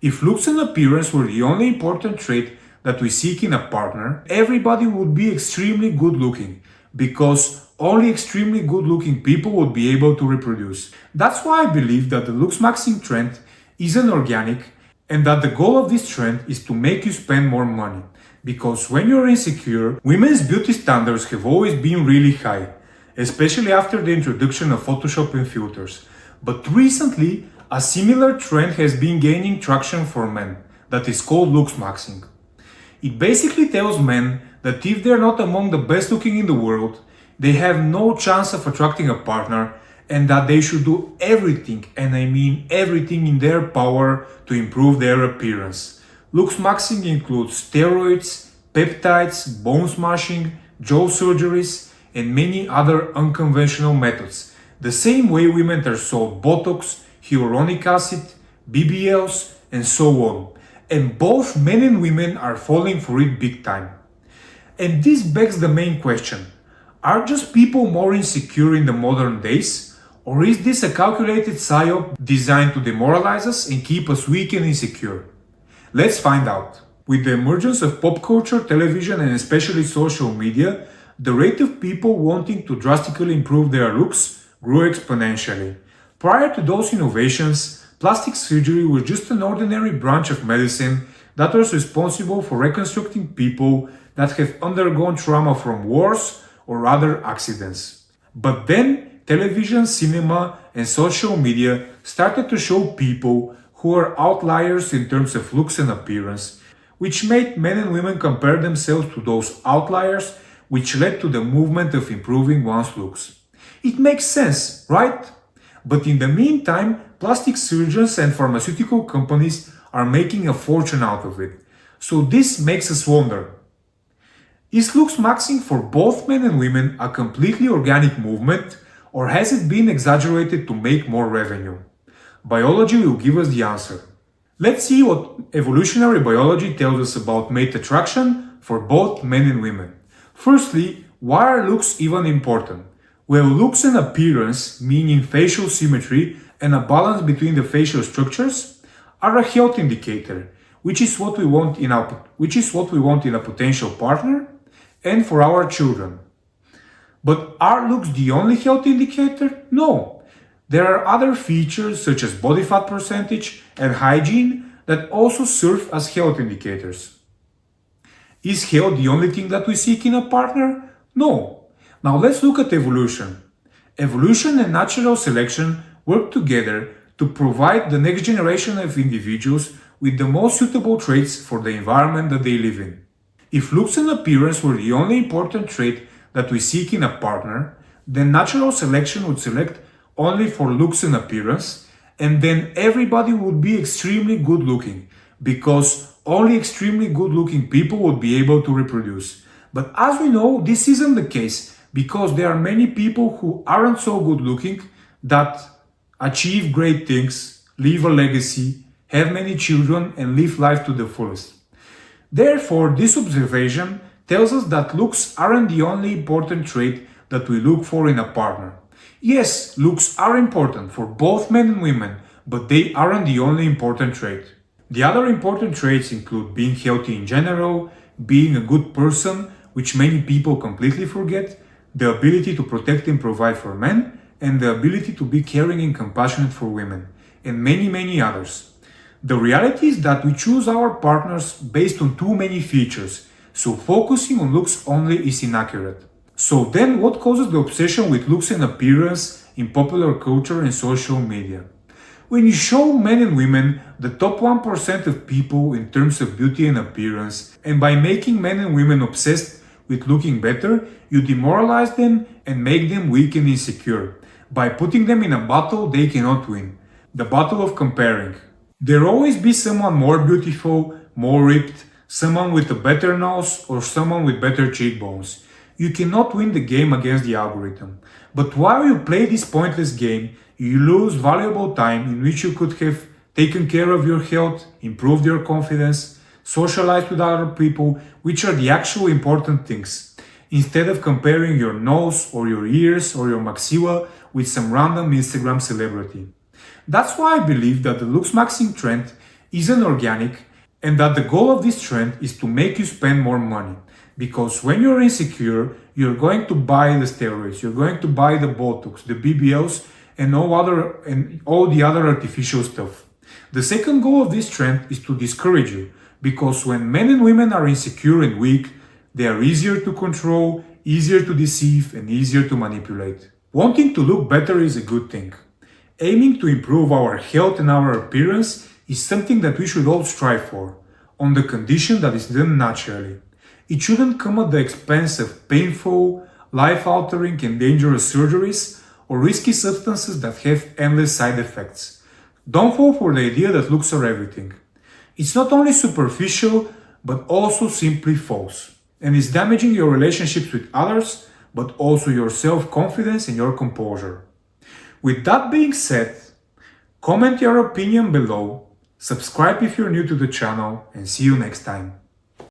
If looks and appearance were the only important trait that we seek in a partner, everybody would be extremely good looking, because only extremely good looking people would be able to reproduce. That's why I believe that the Looksmaxxing trend isn't organic, and that the goal of this trend is to make you spend more money. Because when you're insecure, women's beauty standards have always been really high, especially after the introduction of Photoshop and filters. But recently, a similar trend has been gaining traction for men, that is called Looksmaxxing. It basically tells men that if they're not among the best looking in the world, they have no chance of attracting a partner, and that they should do everything, and I mean everything in their power, to improve their appearance. Looksmaxxing includes steroids, peptides, bone smashing, jaw surgeries, and many other unconventional methods. The same way women are sold botox, hyaluronic acid, BBLs, and so on. And both men and women are falling for it big time. And this begs the main question: are just people more insecure in the modern days? Or is this a calculated psyop designed to demoralize us and keep us weak and insecure? Let's find out. With the emergence of pop culture, television, and especially social media, the rate of people wanting to drastically improve their looks grew exponentially. Prior to those innovations, plastic surgery was just an ordinary branch of medicine that was responsible for reconstructing people that have undergone trauma from wars or other accidents. But then, television, cinema, and social media started to show people who are outliers in terms of looks and appearance, which made men and women compare themselves to those outliers, which led to the movement of improving one's looks. It makes sense, right? But in the meantime, plastic surgeons and pharmaceutical companies are making a fortune out of it. So this makes us wonder: is Looksmaxxing for both men and women a completely organic movement, or has it been exaggerated to make more revenue? Biology will give us the answer. Let's see what evolutionary biology tells us about mate attraction for both men and women. Firstly, why are looks even important? Well, looks and appearance, meaning facial symmetry and a balance between the facial structures, are a health indicator, which is what we want in a potential partner and for our children. But are looks the only health indicator? No. There are other features such as body fat percentage and hygiene that also serve as health indicators. Is health the only thing that we seek in a partner? No. Now let's look at evolution. Evolution and natural selection work together to provide the next generation of individuals with the most suitable traits for the environment that they live in. If looks and appearance were the only important trait that we seek in a partner, then natural selection would select only for looks and appearance, and then everybody would be extremely good looking, because only extremely good looking people would be able to reproduce. But as we know, this isn't the case, because there are many people who aren't so good looking that achieve great things, leave a legacy, have many children, and live life to the fullest. Therefore, this observation tells us that looks aren't the only important trait that we look for in a partner. Yes, looks are important for both men and women, but they aren't the only important trait. The other important traits include being healthy in general, being a good person, which many people completely forget, the ability to protect and provide for men, and the ability to be caring and compassionate for women, and many others. The reality is that we choose our partners based on too many features, so focusing on looks only is inaccurate. So then, what causes the obsession with looks and appearance in popular culture and social media? When you show men and women the top 1% of people in terms of beauty and appearance, and by making men and women obsessed with looking better, you demoralize them and make them weak and insecure, by putting them in a battle they cannot win, the battle of comparing. There'll always be someone more beautiful, more ripped, someone with a better nose, or someone with better cheekbones. You cannot win the game against the algorithm. But while you play this pointless game, you lose valuable time in which you could have taken care of your health, improved your confidence, socialized with other people, which are the actual important things, instead of comparing your nose or your ears or your maxilla with some random Instagram celebrity. That's why I believe that the Looksmaxxing trend isn't organic, and that the goal of this trend is to make you spend more money. Because when you're insecure, you're going to buy the steroids, you're going to buy the botox, the BBLs, and all the other artificial stuff. The second goal of this trend is to discourage you, because when men and women are insecure and weak, they are easier to control, easier to deceive, and easier to manipulate. Wanting to look better is a good thing. Aiming to improve our health and our appearance is something that we should all strive for, on the condition that it's done naturally. It shouldn't come at the expense of painful, life-altering and dangerous surgeries or risky substances that have endless side effects. Don't fall for the idea that looks are everything. It's not only superficial, but also simply false, and is damaging your relationships with others, but also your self-confidence and your composure. With that being said, comment your opinion below, subscribe if you're new to the channel, and see you next time.